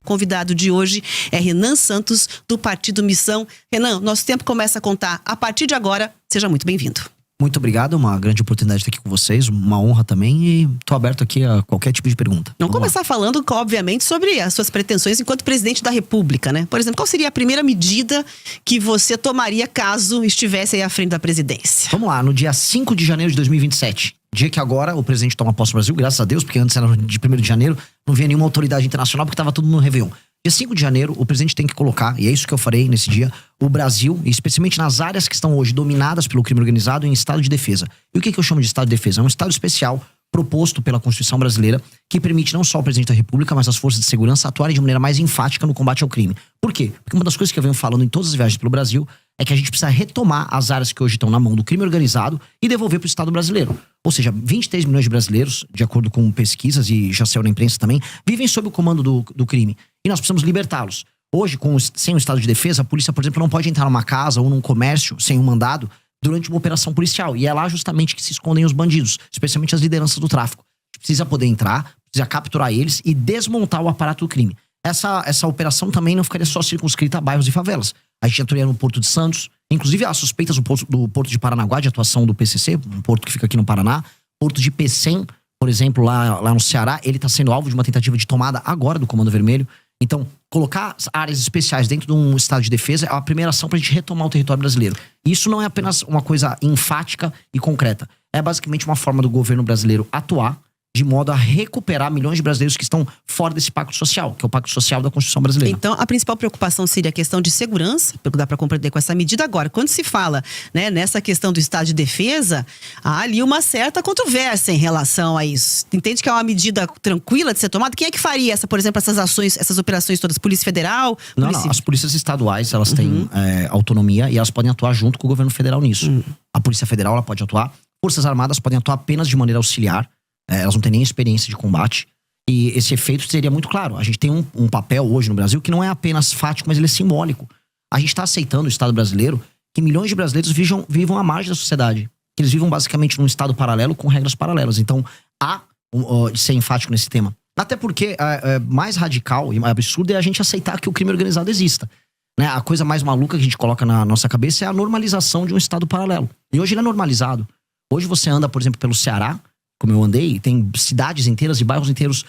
convidado de hoje é Renan Santos, do Partido Missão. Renan, nosso tempo começa a contar a partir de agora. Seja muito bem-vindo. Muito obrigado, uma grande oportunidade de estar aqui com vocês, uma honra também, e tô aberto aqui a qualquer tipo de pergunta. Vamos começar falando, obviamente, sobre as suas pretensões enquanto presidente da República, né? Por exemplo, qual seria a primeira medida que você tomaria caso estivesse aí à frente da presidência? Vamos lá, no dia 5 de janeiro de 2027, dia que agora o presidente toma posse no Brasil, graças a Deus, porque antes era de 1º de janeiro, não vinha nenhuma autoridade internacional porque estava tudo no Réveillon. Dia 5 de janeiro, o presidente tem que colocar, e é isso que eu farei nesse dia, o Brasil, especialmente nas áreas que estão hoje dominadas pelo crime organizado, em estado de defesa. E o que eu chamo de estado de defesa? É um estado especial proposto pela Constituição brasileira que permite não só ao presidente da República, mas as forças de segurança atuarem de maneira mais enfática no combate ao crime. Por quê? Porque uma das coisas que eu venho falando em todas as viagens pelo Brasil é que a gente precisa retomar as áreas que hoje estão na mão do crime organizado e devolver para o Estado brasileiro. Ou seja, 23 milhões de brasileiros, de acordo com pesquisas e já saiu na imprensa também, vivem sob o comando do crime. E nós precisamos libertá-los. Hoje, sem o estado de defesa, a polícia, por exemplo, não pode entrar numa casa ou num comércio sem um mandado durante uma operação policial. E é lá justamente que se escondem os bandidos, especialmente as lideranças do tráfico. A gente precisa poder entrar, precisa capturar eles e desmontar o aparato do crime. Essa operação também não ficaria só circunscrita a bairros e favelas. A gente atuaria no Porto de Santos, inclusive há suspeitas do Porto de Paranaguá de atuação do PCC, um porto que fica aqui no Paraná. Porto de Pecém, por exemplo, lá no Ceará, ele está sendo alvo de uma tentativa de tomada agora do Comando Vermelho. Então, colocar áreas especiais dentro de um estado de defesa é a primeira ação para a gente retomar o território brasileiro. E isso não é apenas uma coisa enfática e concreta. É basicamente uma forma do governo brasileiro atuar de modo a recuperar milhões de brasileiros que estão fora desse pacto social, que é o pacto social da Constituição brasileira. Então, a principal preocupação seria a questão de segurança, pelo que dá para compreender com essa medida. Agora, quando se fala, né, nessa questão do estado de defesa, há ali uma certa controvérsia em relação a isso. Entende que é uma medida tranquila de ser tomada? Quem é que faria, por exemplo, essas ações, essas operações todas? Polícia Federal? Não, as polícias estaduais, elas têm autonomia e elas podem atuar junto com o governo federal nisso. A Polícia Federal, ela pode atuar. Forças Armadas podem atuar apenas de maneira auxiliar. Elas não têm nem experiência de combate. E esse efeito seria muito claro. A gente tem um papel hoje no Brasil que não é apenas fático, mas ele é simbólico. A gente está aceitando o Estado brasileiro que milhões de brasileiros vivam à margem da sociedade. Que eles vivam basicamente num Estado paralelo com regras paralelas. Então, há de ser enfático nesse tema. Até porque mais radical e mais absurdo é a gente aceitar que o crime organizado exista. Né? A coisa mais maluca que a gente coloca na nossa cabeça é a normalização de um Estado paralelo. E hoje ele é normalizado. Hoje você anda, por exemplo, pelo Ceará, como eu andei, tem cidades inteiras e bairros inteiros.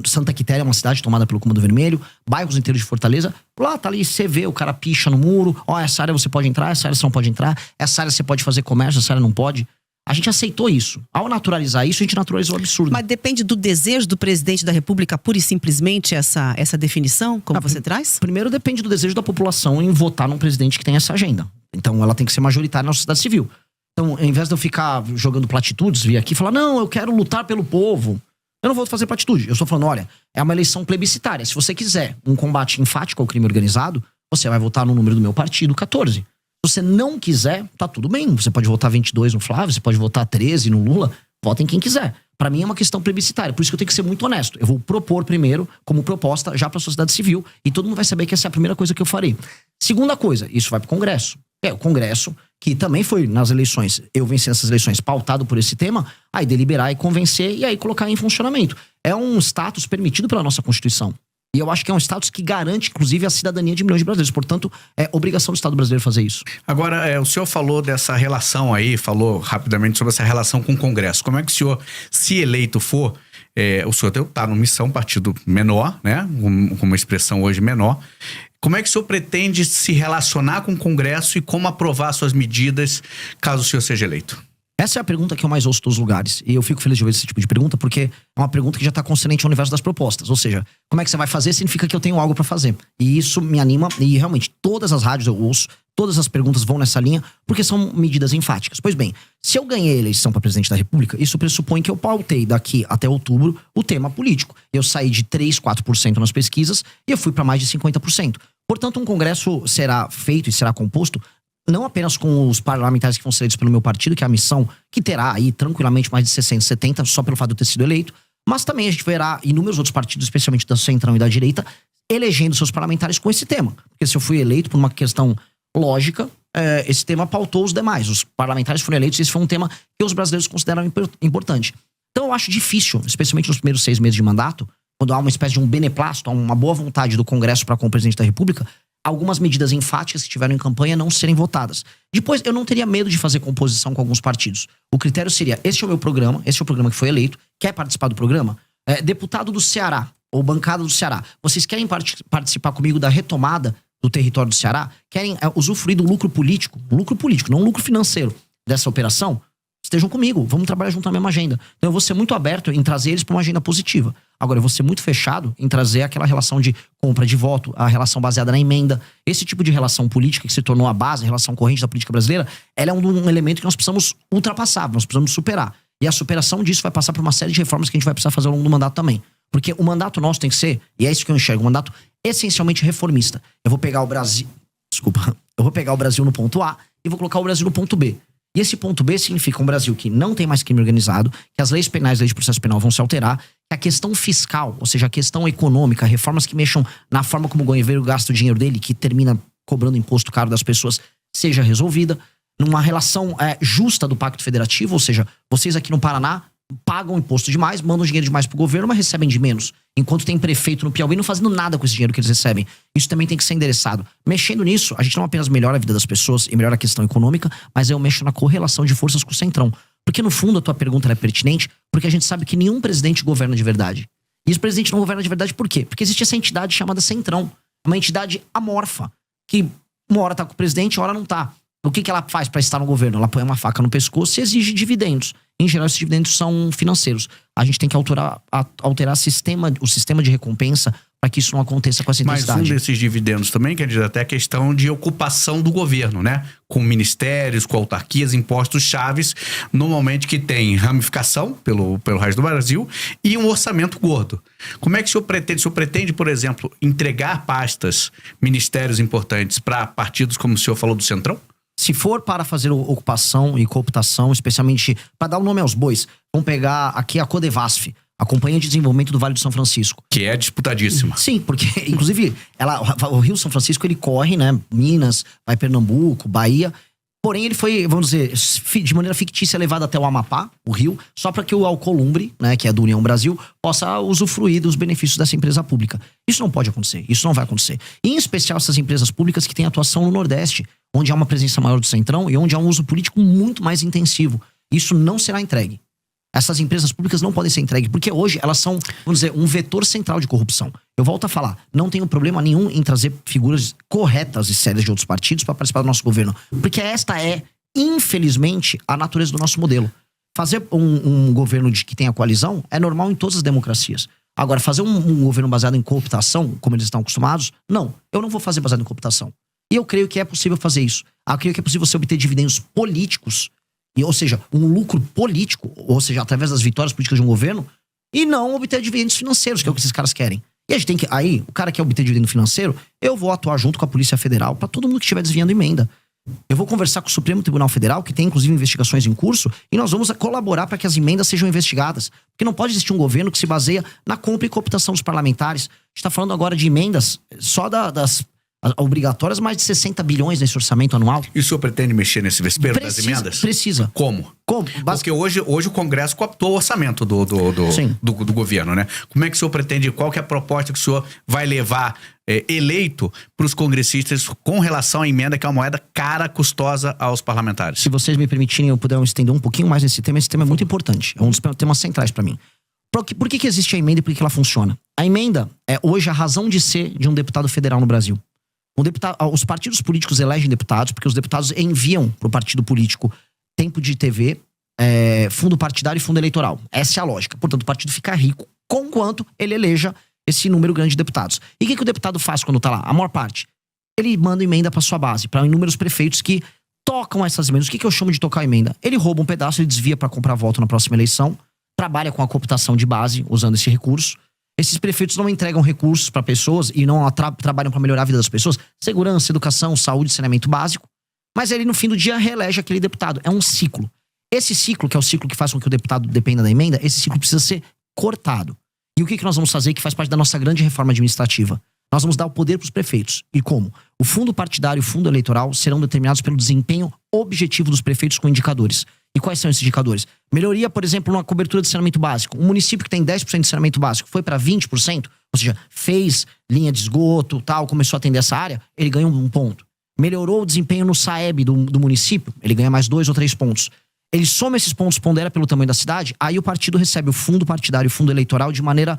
Santa Quitéria é uma cidade tomada pelo Comando Vermelho, bairros inteiros de Fortaleza. Lá tá ali, você vê, o cara picha no muro. Essa área você pode entrar, essa área você não pode entrar. Essa área você pode fazer comércio, essa área não pode. A gente aceitou isso. Ao naturalizar isso, a gente naturalizou o absurdo. Mas depende do desejo do presidente da República, pura e simplesmente, essa definição, como você traz? Primeiro, depende do desejo da população em votar num presidente que tem essa agenda. Então, ela tem que ser majoritária na sociedade civil. Então, ao invés de eu ficar jogando platitudes, vir aqui e falar, não, eu quero lutar pelo povo. Eu não vou fazer platitude. Eu estou falando, olha, é uma eleição plebiscitária. Se você quiser um combate enfático ao crime organizado, você vai votar no número do meu partido, 14. Se você não quiser, tá tudo bem. Você pode votar 22 no Flávio, você pode votar 13 no Lula. Vota em quem quiser. Para mim é uma questão plebiscitária. Por isso que eu tenho que ser muito honesto. Eu vou propor primeiro, como proposta, já para a sociedade civil. E todo mundo vai saber que essa é a primeira coisa que eu farei. Segunda coisa, isso vai para o Congresso. O Congresso, que também foi nas eleições, eu venci essas eleições pautado por esse tema, aí deliberar e convencer e aí colocar em funcionamento. É um status permitido pela nossa Constituição. E eu acho que é um status que garante, inclusive, a cidadania de milhões de brasileiros. Portanto, é obrigação do Estado brasileiro fazer isso. Agora, o senhor falou dessa relação aí, falou rapidamente sobre essa relação com o Congresso. Como é que o senhor, se eleito for, o senhor está no Missão, partido menor, né? Com uma expressão hoje menor. Como é que o senhor pretende se relacionar com o Congresso e como aprovar suas medidas caso o senhor seja eleito? Essa é a pergunta que eu mais ouço dos lugares. E eu fico feliz de ouvir esse tipo de pergunta, porque é uma pergunta que já está consonante ao universo das propostas. Ou seja, como é que você vai fazer significa que eu tenho algo para fazer. E isso me anima, e realmente todas as rádios eu ouço, todas as perguntas vão nessa linha, porque são medidas enfáticas. Pois bem, se eu ganhei a eleição para presidente da República, isso pressupõe que eu pautei daqui até outubro o tema político. Eu saí de 3, 4% nas pesquisas e eu fui para mais de 50%. Portanto, um congresso será feito e será composto não apenas com os parlamentares que vão ser eleitos pelo meu partido, que é a Missão, que terá aí tranquilamente mais de 60, 70, só pelo fato de eu ter sido eleito, mas também a gente verá inúmeros outros partidos, especialmente da centrão e da direita, elegendo seus parlamentares com esse tema. Porque se eu fui eleito por uma questão lógica, esse tema pautou os demais. Os parlamentares foram eleitos e esse foi um tema que os brasileiros consideram importante. Então eu acho difícil, especialmente nos primeiros 6 meses de mandato, quando há uma espécie de um beneplácito, uma boa vontade do Congresso para com o presidente da República, algumas medidas enfáticas que estiveram em campanha não serem votadas. Depois, eu não teria medo de fazer composição com alguns partidos. O critério seria, este é o meu programa, este é o programa que foi eleito, quer participar do programa? Deputado do Ceará, ou bancada do Ceará, vocês querem participar comigo da retomada do território do Ceará? Querem usufruir do lucro político, não lucro financeiro dessa operação? Estejam comigo, vamos trabalhar junto na mesma agenda. Então eu vou ser muito aberto em trazer eles para uma agenda positiva. Agora, eu vou ser muito fechado em trazer aquela relação de compra de voto, a relação baseada na emenda. Esse tipo de relação política que se tornou a base, a relação corrente da política brasileira, ela é um elemento que nós precisamos ultrapassar, nós precisamos superar. E a superação disso vai passar por uma série de reformas que a gente vai precisar fazer ao longo do mandato também. Porque o mandato nosso tem que ser, e é isso que eu enxergo, um mandato essencialmente reformista. Eu vou pegar o Brasil no ponto A e vou colocar o Brasil no ponto B. E esse ponto B significa um Brasil que não tem mais crime organizado, que as leis penais, leis de processo penal vão se alterar, que a questão fiscal, ou seja, a questão econômica, reformas que mexam na forma como o governo gasta o dinheiro dele, que termina cobrando imposto caro das pessoas, seja resolvida, numa relação justa do Pacto Federativo, ou seja, vocês aqui no Paraná pagam imposto demais, mandam dinheiro demais pro governo, mas recebem de menos. Enquanto tem prefeito no Piauí não fazendo nada com esse dinheiro que eles recebem. Isso também tem que ser endereçado. Mexendo nisso, a gente não apenas melhora a vida das pessoas e melhora a questão econômica, mas eu mexo na correlação de forças com o Centrão. Porque no fundo a tua pergunta é pertinente, porque a gente sabe que nenhum presidente governa de verdade. E esse presidente não governa de verdade por quê? Porque existe essa entidade chamada Centrão. Uma entidade amorfa, que uma hora tá com o presidente, uma hora não tá. O que ela faz para estar no governo? Ela põe uma faca no pescoço e exige dividendos. Em geral, esses dividendos são financeiros. A gente tem que alterar o sistema de recompensa para que isso não aconteça com essa intensidade. Mas um desses dividendos também, quer dizer, até a questão de ocupação do governo, né? Com ministérios, com autarquias, impostos chaves, normalmente que tem ramificação pelo resto do Brasil e um orçamento gordo. Como é que o senhor pretende? O senhor pretende, por exemplo, entregar pastas, ministérios importantes para partidos como o senhor falou do Centrão? Se for para fazer ocupação e cooptação, especialmente para dar o nome aos bois, vamos pegar aqui a Codevasf, a Companhia de Desenvolvimento do Vale do São Francisco. Que é disputadíssima. Sim, porque, inclusive, o Rio São Francisco, ele corre, né? Minas, vai Pernambuco, Bahia. Porém, ele foi, vamos dizer, de maneira fictícia levado até o Amapá, o Rio, só para que o Alcolumbre, né, que é do União Brasil, possa usufruir dos benefícios dessa empresa pública. Isso não pode acontecer, isso não vai acontecer. E, em especial, essas empresas públicas que têm atuação no Nordeste, onde há uma presença maior do Centrão e onde há um uso político muito mais intensivo. Isso não será entregue. Essas empresas públicas não podem ser entregues, porque hoje elas são, vamos dizer, um vetor central de corrupção. Eu volto a falar, não tenho problema nenhum em trazer figuras corretas e sérias de outros partidos para participar do nosso governo. Porque esta é, infelizmente, a natureza do nosso modelo. Fazer um governo que tenha coalizão é normal em todas as democracias. Agora, fazer um governo baseado em cooptação, como eles estão acostumados, não. Eu não vou fazer baseado em cooptação. E eu creio que é possível fazer isso. Eu creio que é possível você obter dividendos políticos, ou seja, um lucro político, ou seja, através das vitórias políticas de um governo, e não obter dividendos financeiros, que é o que esses caras querem. E a gente tem que, aí, o cara quer obter dividendo financeiro, eu vou atuar junto com a Polícia Federal para todo mundo que estiver desviando emenda. Eu vou conversar com o Supremo Tribunal Federal, que tem inclusive investigações em curso, e nós vamos colaborar para que as emendas sejam investigadas. Porque não pode existir um governo que se baseia na compra e cooptação dos parlamentares. A gente está falando agora de emendas só das obrigatórias, mais de 60 bilhões nesse orçamento anual. E o senhor pretende mexer nesse vespeiro das emendas? Precisa. Como? Porque hoje o Congresso cooptou o orçamento do governo, né? Como é que o senhor pretende, qual que é a proposta que o senhor vai levar eleito para os congressistas com relação à emenda, que é uma moeda cara, custosa aos parlamentares? Se vocês me permitirem, eu puder estender um pouquinho mais nesse tema. Esse tema é muito importante. É um dos temas centrais para mim. Por que existe a emenda e por que ela funciona? A emenda é hoje a razão de ser de um deputado federal no Brasil. Os partidos políticos elegem deputados porque os deputados enviam para o partido político tempo de TV, fundo partidário e fundo eleitoral. Essa é a lógica. Portanto, o partido fica rico conquanto ele eleja esse número grande de deputados. E o que o deputado faz quando está lá? A maior parte. Ele manda emenda para sua base, para inúmeros prefeitos que tocam essas emendas. O que eu chamo de tocar emenda? Ele rouba um pedaço, ele desvia para comprar voto na próxima eleição, trabalha com a cooptação de base usando esse recurso. Esses prefeitos não entregam recursos para pessoas e não trabalham para melhorar a vida das pessoas. Segurança, educação, saúde, saneamento básico. Mas ele, no fim do dia, reelege aquele deputado. É um ciclo. Esse ciclo, que é o ciclo que faz com que o deputado dependa da emenda, esse ciclo precisa ser cortado. E o que nós vamos fazer que faz parte da nossa grande reforma administrativa? Nós vamos dar o poder para os prefeitos. E como? O fundo partidário e o fundo eleitoral serão determinados pelo desempenho objetivo dos prefeitos com indicadores. E quais são esses indicadores? Melhoria, por exemplo, na cobertura de saneamento básico. Um município que tem 10% de saneamento básico foi para 20%, ou seja, fez linha de esgoto, tal, começou a atender essa área, ele ganha um ponto. Melhorou o desempenho no SAEB do município, ele ganha mais 2 ou 3 pontos. Ele soma esses pontos, pondera pelo tamanho da cidade, aí o partido recebe o fundo partidário, o fundo eleitoral de maneira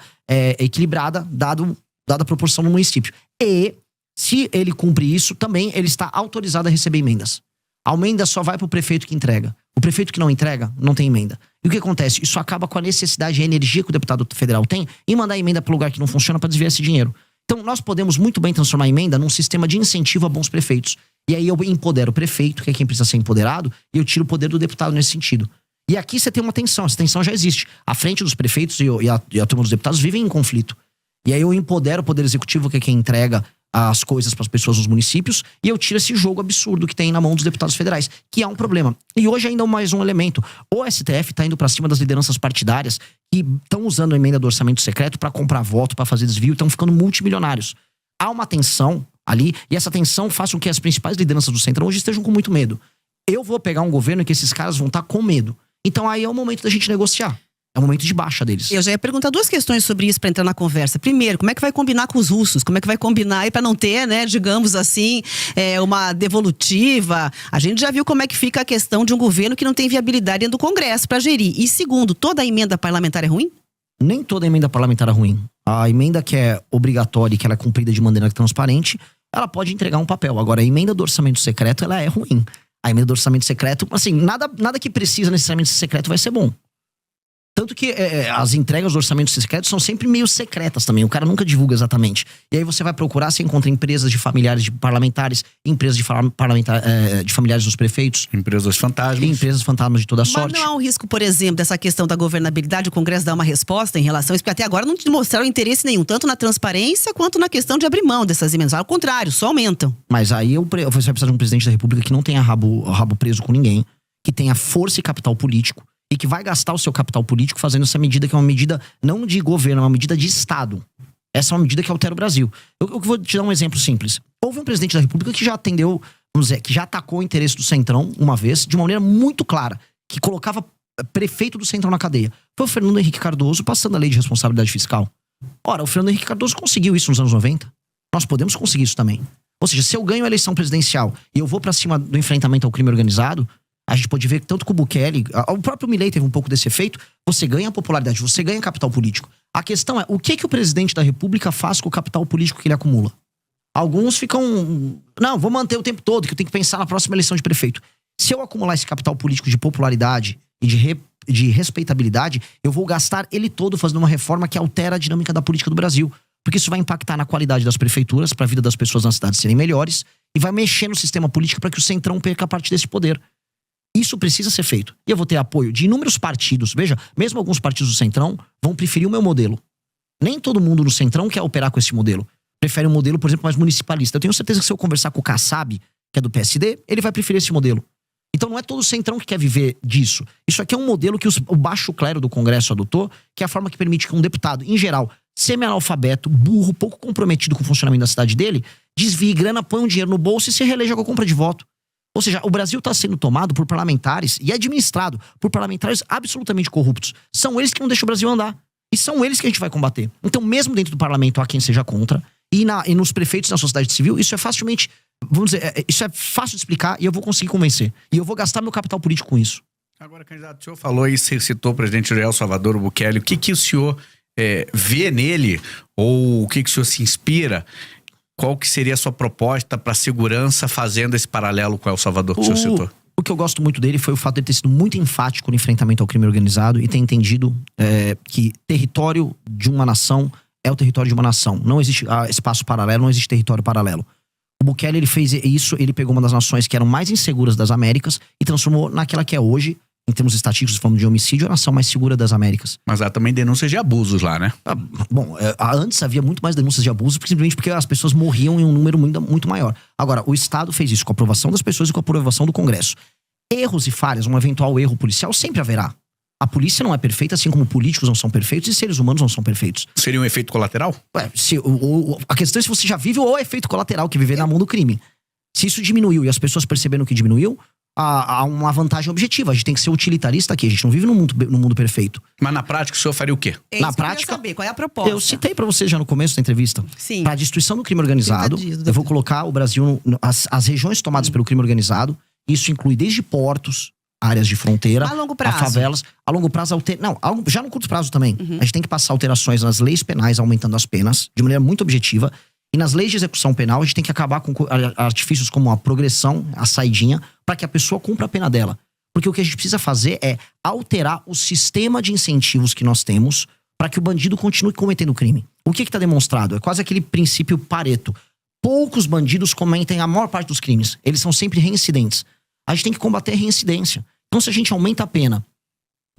equilibrada, dada a proporção do município. E, se ele cumpre isso, também ele está autorizado a receber emendas. A emenda só vai para o prefeito que entrega. O prefeito que não entrega, não tem emenda. E o que acontece? Isso acaba com a necessidade e a energia que o deputado federal tem em mandar emenda para o lugar que não funciona para desviar esse dinheiro. Então, nós podemos muito bem transformar a emenda num sistema de incentivo a bons prefeitos. E aí eu empodero o prefeito, que é quem precisa ser empoderado, e eu tiro o poder do deputado nesse sentido. E aqui você tem uma tensão, essa tensão já existe. A frente dos prefeitos e a turma dos deputados vivem em conflito. E aí eu empodero o poder executivo, que é quem entrega as coisas para as pessoas nos municípios, e eu tiro esse jogo absurdo que tem na mão dos deputados federais, que é um problema. E hoje ainda mais um elemento. O STF está indo para cima das lideranças partidárias que estão usando a emenda do orçamento secreto para comprar voto, para fazer desvio, estão ficando multimilionários. Há uma tensão ali, e essa tensão faz com que as principais lideranças do Centrão hoje estejam com muito medo. Eu vou pegar um governo em que esses caras vão estar com medo. Então aí é o momento da gente negociar. É o momento de baixa deles. Eu já ia perguntar 2 questões sobre isso para entrar na conversa. Primeiro, como é que vai combinar com os russos? Como é que vai combinar aí para não ter, né, digamos assim, uma devolutiva? A gente já viu como é que fica a questão de um governo que não tem viabilidade dentro do Congresso para gerir. E segundo, toda a emenda parlamentar é ruim? Nem toda emenda parlamentar é ruim. A emenda que é obrigatória e que ela é cumprida de maneira transparente, ela pode entregar um papel. Agora, a emenda do orçamento secreto, ela é ruim. A emenda do orçamento secreto, assim, nada que precisa necessariamente ser secreto vai ser bom. Tanto que as entregas do orçamento secreto são sempre meio secretas também. O cara nunca divulga exatamente. E aí você vai procurar, você encontra empresas de familiares de parlamentares, empresas de familiares dos prefeitos. Empresas fantasmas. Empresas fantasmas de toda sorte. Mas não há um risco, por exemplo, dessa questão da governabilidade, o Congresso dar uma resposta em relação a isso? Porque até agora não mostraram interesse nenhum, tanto na transparência quanto na questão de abrir mão dessas emendas. Ao contrário, só aumentam. Mas aí você vai precisar de um presidente da República que não tenha rabo preso com ninguém, que tenha força e capital político, e que vai gastar o seu capital político fazendo essa medida, que é uma medida não de governo, é uma medida de Estado. Essa é uma medida que altera o Brasil. Eu vou te dar um exemplo simples. Houve um presidente da República que já atendeu, vamos dizer, que já atacou o interesse do Centrão uma vez, de uma maneira muito clara, que colocava prefeito do Centrão na cadeia. Foi o Fernando Henrique Cardoso passando a lei de responsabilidade fiscal. Ora, o Fernando Henrique Cardoso conseguiu isso nos anos 90. Nós podemos conseguir isso também. Ou seja, se eu ganho a eleição presidencial e eu vou pra cima do enfrentamento ao crime organizado, a gente pode ver que tanto que o Bukele, o próprio Milei teve um pouco desse efeito, você ganha popularidade, você ganha capital político. A questão é, o que o presidente da República faz com o capital político que ele acumula? Alguns ficam, não, vou manter o tempo todo, que eu tenho que pensar na próxima eleição de prefeito. Se eu acumular esse capital político de popularidade e de respeitabilidade, eu vou gastar ele todo fazendo uma reforma que altera a dinâmica da política do Brasil. Porque isso vai impactar na qualidade das prefeituras, para a vida das pessoas nas cidades serem melhores, e vai mexer no sistema político para que o Centrão perca parte desse poder. Isso precisa ser feito. E eu vou ter apoio de inúmeros partidos. Veja, mesmo alguns partidos do Centrão vão preferir o meu modelo. Nem todo mundo no Centrão quer operar com esse modelo. Prefere um modelo, por exemplo, mais municipalista. Eu tenho certeza que se eu conversar com o Kassab, que é do PSD, ele vai preferir esse modelo. Então não é todo o Centrão que quer viver disso. Isso aqui é um modelo que o baixo clero do Congresso adotou, que é a forma que permite que um deputado, em geral, semi-analfabeto, burro, pouco comprometido com o funcionamento da cidade dele, desvie grana, põe um dinheiro no bolso e se reeleja com a compra de voto. Ou seja, o Brasil está sendo tomado por parlamentares e administrado por parlamentares absolutamente corruptos. São eles que não deixam o Brasil andar. E são eles que a gente vai combater. Então, mesmo dentro do parlamento, há quem seja contra. E nos prefeitos e na sociedade civil, isso é facilmente, vamos dizer, isso é fácil de explicar e eu vou conseguir convencer. E eu vou gastar meu capital político com isso. Agora, candidato, o senhor falou e citou o presidente de El Salvador, o Bukele. O que o senhor vê nele? Ou o que o senhor se inspira? Qual que seria a sua proposta para a segurança fazendo esse paralelo com El Salvador que o senhor citou? O que eu gosto muito dele foi o fato de ele ter sido muito enfático no enfrentamento ao crime organizado e ter entendido que território de uma nação é o território de uma nação. Não existe espaço paralelo, não existe território paralelo. O Bukele, ele fez isso, ele pegou uma das nações que eram mais inseguras das Américas e transformou naquela que é hoje, em termos estatísticos, falando de homicídio, a nação mais segura das Américas. Mas há também denúncias de abusos lá, né? Antes havia muito mais denúncias de abuso, simplesmente porque as pessoas morriam em um número muito, muito maior. Agora, o Estado fez isso com a aprovação das pessoas e com a aprovação do Congresso. Erros e falhas, um eventual erro policial, sempre haverá. A polícia não é perfeita, assim como políticos não são perfeitos e seres humanos não são perfeitos. Seria um efeito colateral? A questão é se você já vive o efeito colateral, que é viver na mão do crime. Se isso diminuiu e as pessoas perceberam que diminuiu, a uma vantagem objetiva. A gente tem que ser utilitarista aqui. A gente não vive num mundo perfeito. Mas na prática, o senhor faria o quê? É isso Na que eu queria prática, saber, qual é a proposta? Eu citei pra você já no começo da entrevista. Sim. Pra destruição do crime organizado, 30 dias, eu vou colocar o Brasil, as regiões tomadas pelo crime organizado. Isso inclui desde portos, áreas de fronteira, A longo prazo. favelas. A longo prazo, já no curto prazo também. A gente tem que passar alterações nas leis penais, aumentando as penas, de maneira muito objetiva. E nas leis de execução penal, a gente tem que acabar com artifícios como a progressão, a saidinha, para que a pessoa cumpra a pena dela. Porque o que a gente precisa fazer é alterar o sistema de incentivos que nós temos para que o bandido continue cometendo crime. O que está demonstrado? É quase aquele princípio Pareto. Poucos bandidos cometem a maior parte dos crimes. Eles são sempre reincidentes. A gente tem que combater a reincidência. Então, se a gente aumenta a pena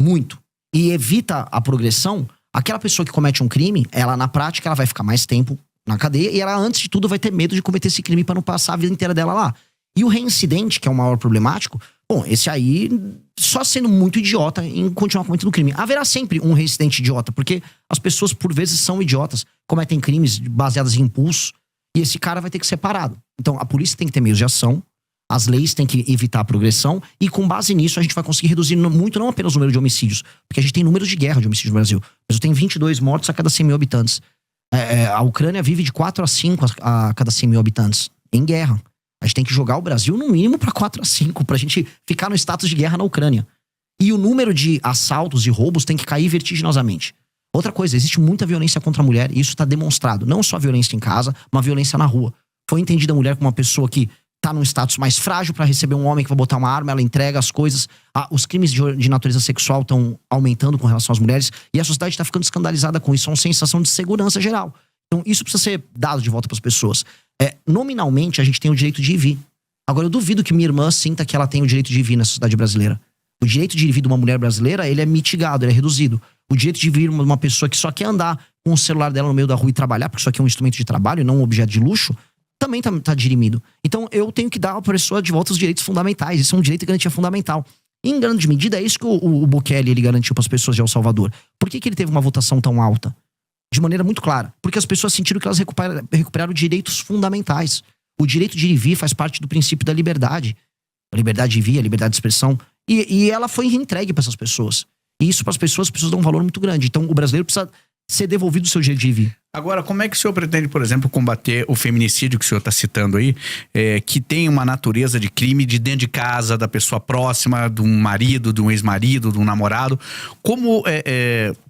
muito e evita a progressão, aquela pessoa que comete um crime, ela na prática ela vai ficar mais tempo na cadeia e ela, antes de tudo, vai ter medo de cometer esse crime para não passar a vida inteira dela lá. E o reincidente, que é o maior problemático, bom, esse aí só sendo muito idiota em continuar cometendo crime. Haverá sempre um reincidente idiota, porque as pessoas, por vezes, são idiotas, cometem crimes baseados em impulso, e esse cara vai ter que ser parado. Então, a polícia tem que ter meios de ação, as leis têm que evitar a progressão, e com base nisso a gente vai conseguir reduzir muito, não apenas o número de homicídios, porque a gente tem números de guerra de homicídios no Brasil. O Brasil tem 22 mortos a cada 100 mil habitantes. A Ucrânia vive de 4 a 5 a cada 100 mil habitantes em guerra. A gente tem que jogar o Brasil no mínimo para 4 a 5, pra gente ficar no status de guerra na Ucrânia. E o número de assaltos e roubos tem que cair vertiginosamente. Outra coisa, existe muita violência contra a mulher, e isso está demonstrado. Não só a violência em casa, uma violência na rua. Foi entendida a mulher como uma pessoa que tá num status mais frágil para receber um homem que vai botar uma arma, ela entrega as coisas. Os crimes de natureza sexual estão aumentando com relação às mulheres, e a sociedade está ficando escandalizada com isso. É uma sensação de segurança geral. Então isso precisa ser dado de volta para as pessoas. Nominalmente, a gente tem o direito de ir e vir. Agora, eu duvido que minha irmã sinta que ela tem o direito de ir e vir na sociedade brasileira. O direito de ir e vir de uma mulher brasileira, ele é mitigado, ele é reduzido. O direito de vir uma pessoa que só quer andar com o celular dela no meio da rua e trabalhar, porque isso aqui é um instrumento de trabalho e não um objeto de luxo, também tá dirimido. Então, eu tenho que dar à pessoa de volta os direitos fundamentais. Isso é um direito e garantia fundamental. E, em grande medida, é isso que o Bukele ele garantiu para as pessoas de El Salvador. Por que ele teve uma votação tão alta? De maneira muito clara. Porque as pessoas sentiram que elas recuperaram direitos fundamentais. O direito de ir e vir faz parte do princípio da liberdade. A liberdade de vir, a liberdade de expressão. E ela foi entregue para essas pessoas. E isso para as pessoas dão um valor muito grande. Então, o brasileiro precisa ser devolvido o seu direito de ir e vir. Agora, como é que o senhor pretende, por exemplo, combater o feminicídio que o senhor está citando aí, que tem uma natureza de crime de dentro de casa, da pessoa próxima, de um marido, de um ex-marido, de um namorado? Como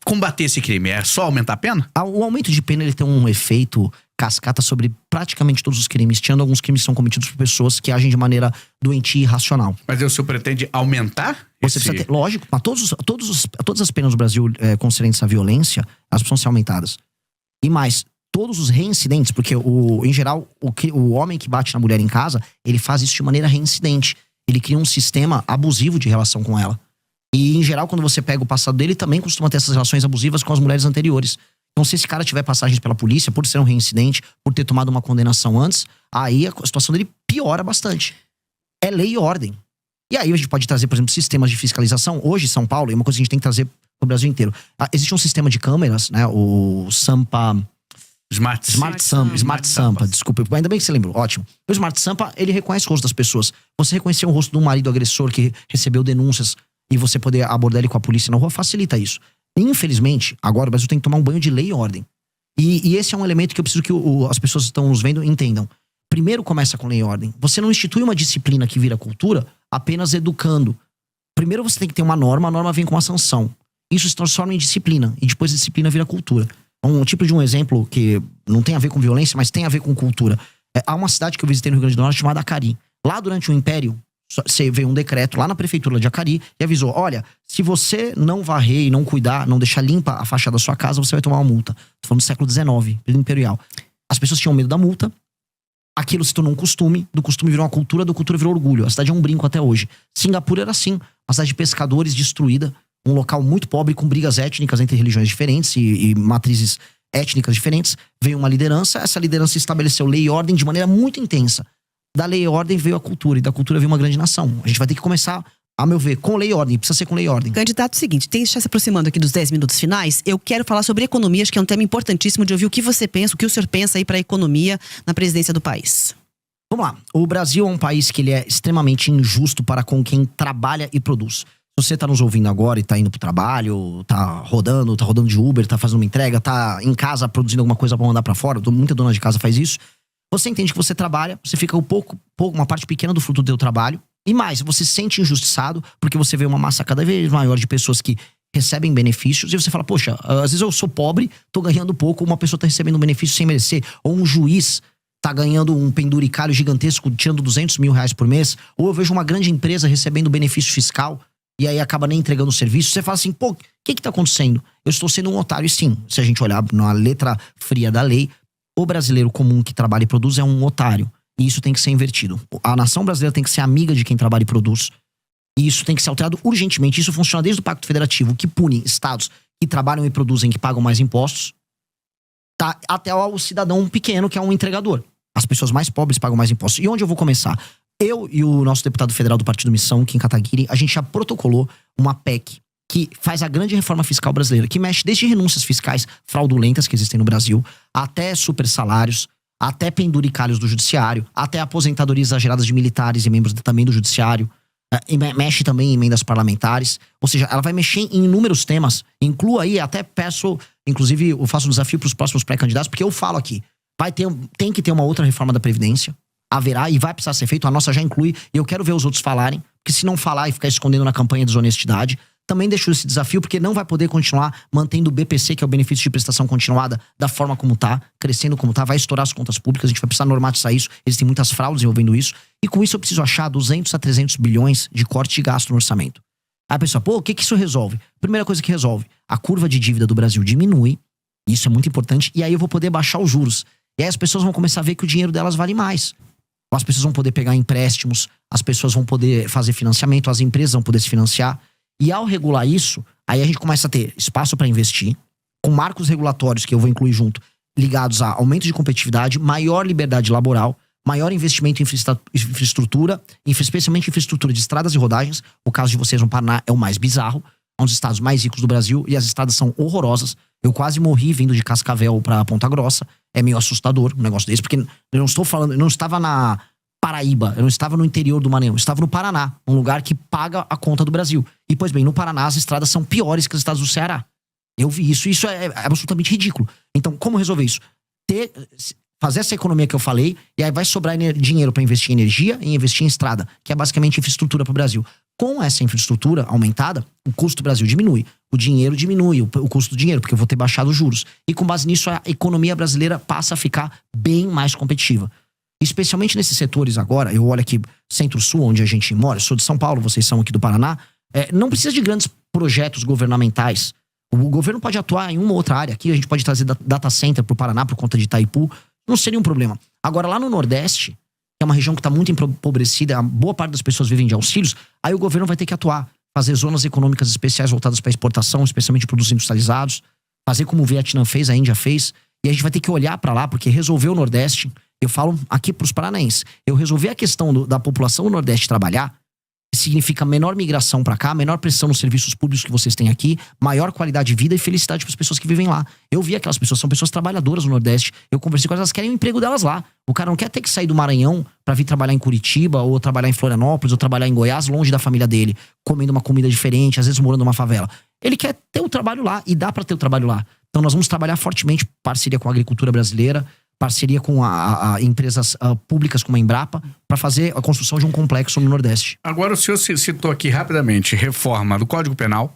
combater esse crime? É só aumentar a pena? O aumento de pena ele tem um efeito cascata sobre praticamente todos os crimes, tirando alguns crimes que são cometidos por pessoas que agem de maneira doentia e irracional. Mas o senhor pretende aumentar? Você precisa ter, lógico, mas todas as penas do Brasil concernentes à violência, elas precisam ser aumentadas. E mais, todos os reincidentes, porque em geral, o homem que bate na mulher em casa, ele faz isso de maneira reincidente. Ele cria um sistema abusivo de relação com ela. E, em geral, quando você pega o passado dele, também costuma ter essas relações abusivas com as mulheres anteriores. Então, se esse cara tiver passagens pela polícia, por ser um reincidente, por ter tomado uma condenação antes, aí a situação dele piora bastante. É lei e ordem. E aí a gente pode trazer, por exemplo, sistemas de fiscalização. Hoje, São Paulo, é uma coisa que a gente tem que trazer pro Brasil inteiro. Existe um sistema de câmeras, né? O Sampa... Smart Sampa, desculpa. Ainda bem que você lembrou, ótimo. O Smart Sampa, ele reconhece o rosto das pessoas. Você reconhecer o rosto de um marido agressor que recebeu denúncias e você poder abordar ele com a polícia na rua, facilita isso. Infelizmente, agora o Brasil tem que tomar um banho de lei e ordem. E esse é um elemento que eu preciso que as pessoas que estão nos vendo entendam. Primeiro começa com lei e ordem. Você não institui uma disciplina que vira cultura apenas educando. Primeiro você tem que ter uma norma, a norma vem com uma sanção. Isso se transforma em disciplina, e depois a disciplina vira cultura. Um tipo de um exemplo que não tem a ver com violência, mas tem a ver com cultura. Há uma cidade que eu visitei no Rio Grande do Norte chamada Acari. Lá durante o Império, veio um decreto lá na prefeitura de Acari e avisou, olha, se você não varrer e não cuidar, não deixar limpa a fachada da sua casa, você vai tomar uma multa. Tô falando do século XIX, período imperial. As pessoas tinham medo da multa, aquilo se tornou um costume, do costume virou uma cultura, do cultura virou orgulho. A cidade é um brinco até hoje. Singapura era assim, uma cidade de pescadores destruída, um local muito pobre com brigas étnicas entre religiões diferentes e matrizes étnicas diferentes. Veio uma liderança, essa liderança estabeleceu lei e ordem de maneira muito intensa. Da lei e ordem veio a cultura, e da cultura veio uma grande nação. A gente vai ter que começar, a meu ver, com lei e ordem. Precisa ser com lei e ordem. Candidato, seguinte, está se aproximando aqui dos 10 minutos finais. Eu quero falar sobre economia, acho que é um tema importantíssimo de ouvir o que você pensa, o que o senhor pensa aí para a economia na presidência do país. Vamos lá. O Brasil é um país que ele é extremamente injusto para com quem trabalha e produz. Se você tá nos ouvindo agora e tá indo pro trabalho, tá rodando de Uber, tá fazendo uma entrega, tá em casa produzindo alguma coisa pra mandar pra fora, muita dona de casa faz isso. Você entende que você trabalha, você fica uma parte pequena do fruto do seu trabalho. E mais, você se sente injustiçado porque você vê uma massa cada vez maior de pessoas que recebem benefícios e você fala, poxa, às vezes eu sou pobre, tô ganhando pouco, uma pessoa tá recebendo um benefício sem merecer, ou um juiz tá ganhando um penduricalho gigantesco, tirando 200 mil reais por mês, ou eu vejo uma grande empresa recebendo benefício fiscal e aí acaba nem entregando o serviço. Você fala assim, pô, o que tá acontecendo? Eu estou sendo um otário. E sim, se a gente olhar na letra fria da lei, o brasileiro comum que trabalha e produz é um otário. E isso tem que ser invertido. A nação brasileira tem que ser amiga de quem trabalha e produz. E isso tem que ser alterado urgentemente. Isso funciona desde o Pacto Federativo, que pune estados que trabalham e produzem, que pagam mais impostos, tá, até o cidadão pequeno, que é um entregador. As pessoas mais pobres pagam mais impostos. E onde eu vou começar? Eu e o nosso deputado federal do Partido Missão, Kim Kataguiri, a gente já protocolou uma PEC que faz a grande reforma fiscal brasileira, que mexe desde renúncias fiscais fraudulentas que existem no Brasil, até super salários, até penduricalhos do judiciário, até aposentadorias exageradas de militares e membros também do judiciário, mexe também em emendas parlamentares, ou seja, ela vai mexer em inúmeros temas, inclua aí, até peço, inclusive eu faço um desafio para os próximos pré-candidatos, porque eu falo aqui, tem que ter uma outra reforma da Previdência, haverá e vai precisar ser feito, a nossa já inclui, e eu quero ver os outros falarem, porque se não falar e ficar escondendo na campanha de desonestidade, também deixo esse desafio, porque não vai poder continuar mantendo o BPC, que é o benefício de prestação continuada, da forma como tá, crescendo como tá, vai estourar as contas públicas, a gente vai precisar normatizar isso, existem muitas fraudes envolvendo isso, e com isso eu preciso achar 200 a 300 bilhões de corte de gasto no orçamento. Aí a pessoa, pô, o que isso resolve? Primeira coisa que resolve, a curva de dívida do Brasil diminui, isso é muito importante, e aí eu vou poder baixar os juros. E aí as pessoas vão começar a ver que o dinheiro delas vale mais. As pessoas vão poder pegar empréstimos, as pessoas vão poder fazer financiamento, as empresas vão poder se financiar. E ao regular isso, aí a gente começa a ter espaço para investir, com marcos regulatórios que eu vou incluir junto, ligados a aumento de competitividade, maior liberdade laboral, maior investimento em infraestrutura, especialmente infraestrutura de estradas e rodagens. O caso de vocês no Paraná é o mais bizarro, é um dos estados mais ricos do Brasil e as estradas são horrorosas. Eu quase morri vindo de Cascavel para Ponta Grossa. É meio assustador um negócio desse, porque eu não estou falando, eu não estava na Paraíba, eu não estava no interior do Maranhão, eu estava no Paraná, um lugar que paga a conta do Brasil. E, pois bem, no Paraná as estradas são piores que as estradas do Ceará. Eu vi isso, e isso é absolutamente ridículo. Então, como resolver isso? Fazer essa economia que eu falei, e aí vai sobrar dinheiro para investir em energia e investir em estrada, que é basicamente infraestrutura para o Brasil. Com essa infraestrutura aumentada, o custo do Brasil diminui. O dinheiro diminui, o custo do dinheiro, porque eu vou ter baixado os juros. E com base nisso, a economia brasileira passa a ficar bem mais competitiva. Especialmente nesses setores agora, eu olho aqui Centro-Sul, onde a gente mora, eu sou de São Paulo, vocês são aqui do Paraná, não precisa de grandes projetos governamentais. O governo pode atuar em uma ou outra área. Aqui a gente pode trazer data center pro Paraná por conta de Itaipu, não seria um problema. Agora lá no Nordeste, que é uma região que está muito empobrecida, a boa parte das pessoas vivem de auxílios, aí o governo vai ter que atuar, fazer zonas econômicas especiais voltadas para exportação, especialmente produtos industrializados, fazer como o Vietnã fez, a Índia fez, e a gente vai ter que olhar para lá, porque resolver o Nordeste, eu falo aqui para os paranaenses, eu resolver a questão da população do Nordeste trabalhar, significa menor migração para cá, menor pressão nos serviços públicos que vocês têm aqui, maior qualidade de vida e felicidade para as pessoas que vivem lá. Eu vi aquelas pessoas, são pessoas trabalhadoras no Nordeste, eu conversei com elas, elas querem o emprego delas lá. O cara não quer ter que sair do Maranhão para vir trabalhar em Curitiba, ou trabalhar em Florianópolis, ou trabalhar em Goiás, longe da família dele, comendo uma comida diferente, às vezes morando numa favela. Ele quer ter o trabalho lá, e dá para ter o trabalho lá. Então nós vamos trabalhar fortemente, parceria com a agricultura brasileira, parceria com empresas públicas como a Embrapa, para fazer a construção de um complexo no Nordeste. Agora o senhor citou aqui rapidamente reforma do Código Penal,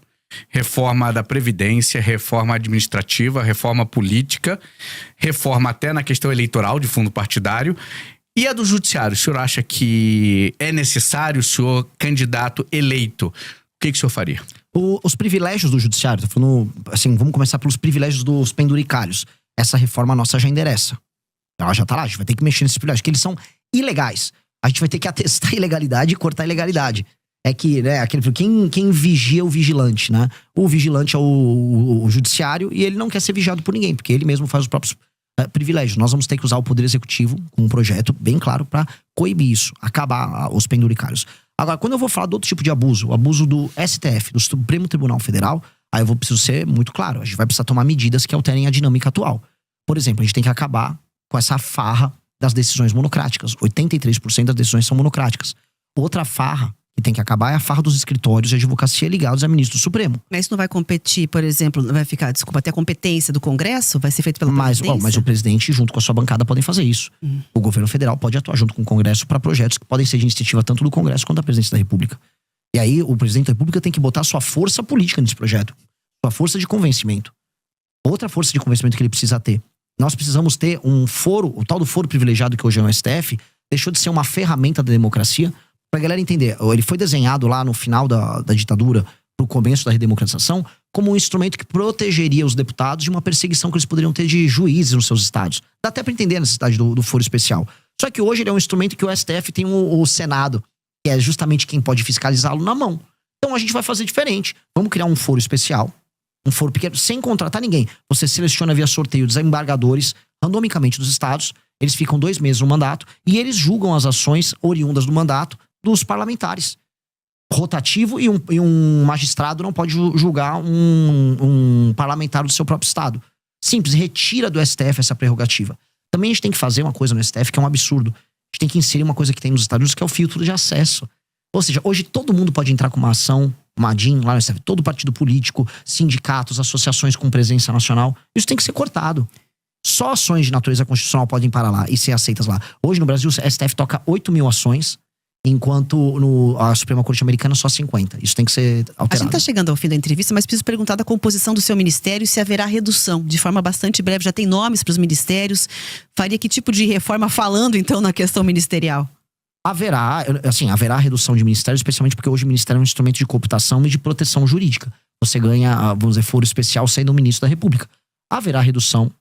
reforma da Previdência, reforma administrativa, reforma política, reforma até na questão eleitoral de fundo partidário. E a do Judiciário, o senhor acha que é necessário, o senhor candidato eleito? O que o senhor faria? Os privilégios do Judiciário, tô falando, assim, vamos começar pelos privilégios dos penduricalhos. Essa reforma nossa já endereça. Ela já tá lá, a gente vai ter que mexer nesses privilégios, que eles são ilegais. A gente vai ter que atestar a ilegalidade e cortar a ilegalidade. É que, né, quem vigia o vigilante, né? O vigilante é o judiciário e ele não quer ser vigiado por ninguém, porque ele mesmo faz os próprios privilégios. Nós vamos ter que usar o Poder Executivo com um projeto bem claro para coibir isso, acabar os penduricários. Agora, quando eu vou falar de outro tipo de abuso, o abuso do STF, do Supremo Tribunal Federal, aí eu preciso ser muito claro. A gente vai precisar tomar medidas que alterem a dinâmica atual. Por exemplo, a gente tem que acabar com essa farra das decisões monocráticas. 83% das decisões são monocráticas. Outra farra que tem que acabar é a farra dos escritórios de advocacia ligados a ministro do Supremo. Mas isso não vai competir, por exemplo, não vai ficar, desculpa, até a competência do Congresso? Vai ser feito pela presidência? Mas o presidente, junto com a sua bancada, podem fazer isso. O governo federal pode atuar junto com o Congresso para projetos que podem ser de iniciativa tanto do Congresso quanto da presidência da República. E aí, o presidente da República tem que botar sua força política nesse projeto. Sua força de convencimento. Outra força de convencimento que ele precisa ter. Nós precisamos ter um foro, o tal do foro privilegiado que hoje é o STF, deixou de ser uma ferramenta da democracia. Pra galera entender, ele foi desenhado lá no final da ditadura, pro começo da redemocratização, como um instrumento que protegeria os deputados de uma perseguição que eles poderiam ter de juízes nos seus estados. Dá até pra entender a necessidade do foro especial. Só que hoje ele é um instrumento que o STF tem o Senado, que é justamente quem pode fiscalizá-lo, na mão. Então a gente vai fazer diferente. Vamos criar um foro especial, um foro pequeno, sem contratar ninguém. Você seleciona via sorteio desembargadores, randomicamente dos estados, eles ficam 2 meses no mandato, e eles julgam as ações oriundas do mandato dos parlamentares. Rotativo, e um magistrado não pode julgar um parlamentar do seu próprio estado. Simples, retira do STF essa prerrogativa. Também a gente tem que fazer uma coisa no STF que é um absurdo. A gente tem que inserir uma coisa que tem nos Estados Unidos, que é o filtro de acesso. Ou seja, hoje todo mundo pode entrar com uma ação, uma ADIM lá no STF. Todo partido político, sindicatos, associações com presença nacional. Isso tem que ser cortado. Só ações de natureza constitucional podem parar lá e ser aceitas lá. Hoje no Brasil, o STF toca 8 mil ações, enquanto a Suprema Corte Americana só 50. Isso tem que ser alterado. A gente está chegando ao fim da entrevista, mas preciso perguntar da composição do seu ministério e se haverá redução. De forma bastante breve, já tem nomes para os ministérios. Faria que tipo de reforma falando, então, na questão ministerial? Haverá redução de ministério, especialmente porque hoje o ministério é um instrumento de cooptação e de proteção jurídica. Você ganha, vamos dizer, foro especial sendo ministro da República. Haverá redução.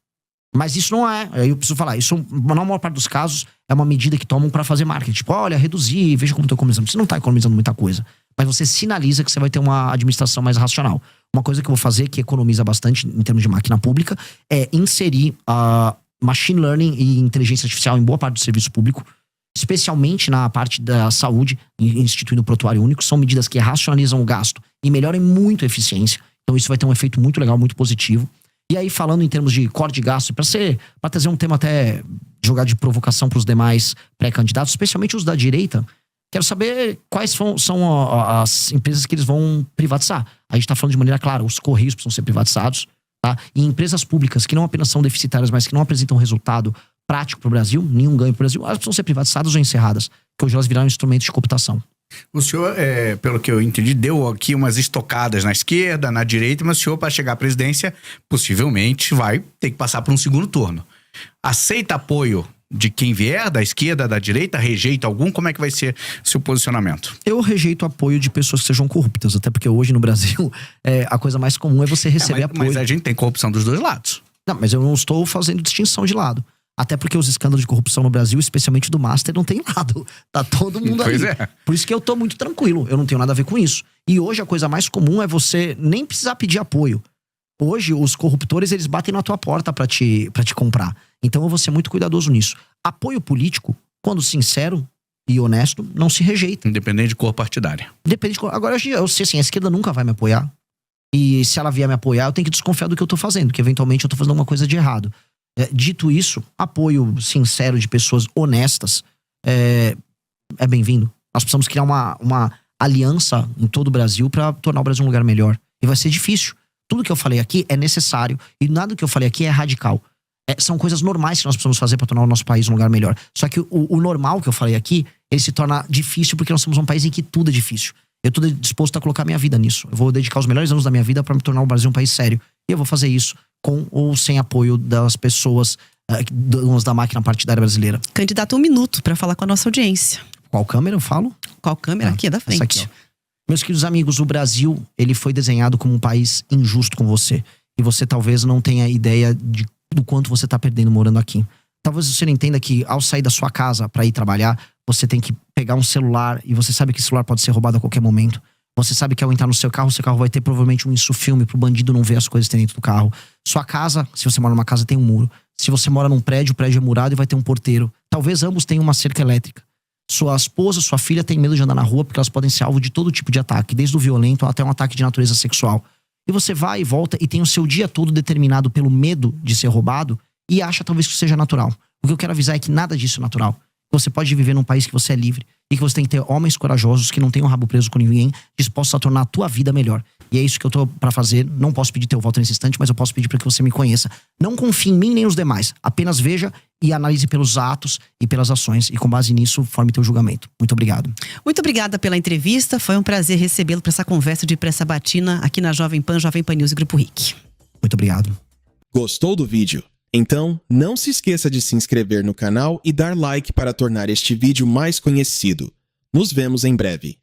Mas isso não é, eu preciso falar, isso na maior parte dos casos é uma medida que tomam pra fazer marketing. Tipo, olha, reduzir, veja como tô economizando. Você não tá economizando muita coisa, mas você sinaliza que você vai ter uma administração mais racional. Uma coisa que eu vou fazer, que economiza bastante em termos de máquina pública, é inserir machine learning e inteligência artificial em boa parte do serviço público, especialmente na parte da saúde, instituindo o prontuário único. São medidas que racionalizam o gasto e melhoram muito a eficiência. Então isso vai ter um efeito muito legal, muito positivo. E aí, falando em termos de corte de gasto, para trazer um tema até jogar de provocação para os demais pré-candidatos, especialmente os da direita, quero saber quais são as empresas que eles vão privatizar. A gente está falando de maneira clara, os Correios precisam ser privatizados, tá? E empresas públicas que não apenas são deficitárias, mas que não apresentam resultado prático para o Brasil, nenhum ganho para o Brasil, elas precisam ser privatizadas ou encerradas, porque hoje elas viraram instrumentos de cooptação. O senhor, pelo que eu entendi, deu aqui umas estocadas na esquerda, na direita, mas o senhor, para chegar à presidência, possivelmente vai ter que passar por um segundo turno. Aceita apoio de quem vier, da esquerda, da direita? Rejeita algum? Como é que vai ser o seu posicionamento? Eu rejeito apoio de pessoas que sejam corruptas, até porque hoje no Brasil a coisa mais comum é você receber apoio. Mas a gente tem corrupção dos dois lados. Não, mas eu não estou fazendo distinção de lado. Até porque os escândalos de corrupção no Brasil, especialmente do Master, não tem lado. Tá todo mundo pois aí. É. Por isso que eu tô muito tranquilo. Eu não tenho nada a ver com isso. E hoje a coisa mais comum é você nem precisar pedir apoio. Hoje os corruptores, eles batem na tua porta pra te comprar. Então eu vou ser muito cuidadoso nisso. Apoio político, quando sincero e honesto, não se rejeita. Independente de cor partidária. Depende de cor. Agora eu sei assim, a esquerda nunca vai me apoiar. E se ela vier me apoiar, eu tenho que desconfiar do que eu tô fazendo. Que eventualmente eu tô fazendo alguma coisa de errado. Dito isso, apoio sincero de pessoas honestas é bem-vindo. Nós precisamos criar uma aliança em todo o Brasil para tornar o Brasil um lugar melhor. E vai ser difícil. Tudo que eu falei aqui é necessário e nada que eu falei aqui é radical. São coisas normais que nós precisamos fazer para tornar o nosso país um lugar melhor. Só que o normal que eu falei aqui, ele se torna difícil porque nós somos um país em que tudo é difícil. Eu tô disposto a colocar minha vida nisso. Eu vou dedicar os melhores anos da minha vida para me tornar o Brasil um país sério. E eu vou fazer isso com ou sem apoio das pessoas, donas da máquina partidária brasileira. Candidato, 1 minuto para falar com a nossa audiência. Qual câmera eu falo? Qual câmera? Aqui, é da frente. Essa aqui, ó. Meus queridos amigos, o Brasil, ele foi desenhado como um país injusto com você. E você talvez não tenha ideia do quanto você tá perdendo morando aqui. Talvez você não entenda que ao sair da sua casa para ir trabalhar, você tem que pegar um celular e você sabe que o celular pode ser roubado a qualquer momento. Você sabe que ao entrar no seu carro vai ter provavelmente um insufilme pro bandido não ver as coisas que tem dentro do carro. Sua casa, se você mora numa casa, tem um muro. Se você mora num prédio, o prédio é murado e vai ter um porteiro. Talvez ambos tenham uma cerca elétrica. Sua esposa, sua filha tem medo de andar na rua porque elas podem ser alvo de todo tipo de ataque, desde o violento até um ataque de natureza sexual. E você vai e volta e tem o seu dia todo determinado pelo medo de ser roubado e acha talvez que seja natural. O que eu quero avisar é que nada disso é natural. Você pode viver num país que você é livre e que você tem que ter homens corajosos que não tenham o rabo preso com ninguém, dispostos a tornar a tua vida melhor. E é isso que eu tô pra fazer. Não posso pedir teu voto nesse instante, mas eu posso pedir para que você me conheça. Não confie em mim nem nos demais. Apenas veja e analise pelos atos e pelas ações. E com base nisso, forme teu julgamento. Muito obrigado. Muito obrigada pela entrevista. Foi um prazer recebê-lo para essa conversa de Pressa Batina aqui na Jovem Pan News e Grupo RIC. Muito obrigado. Gostou do vídeo? Então, não se esqueça de se inscrever no canal e dar like para tornar este vídeo mais conhecido. Nos vemos em breve.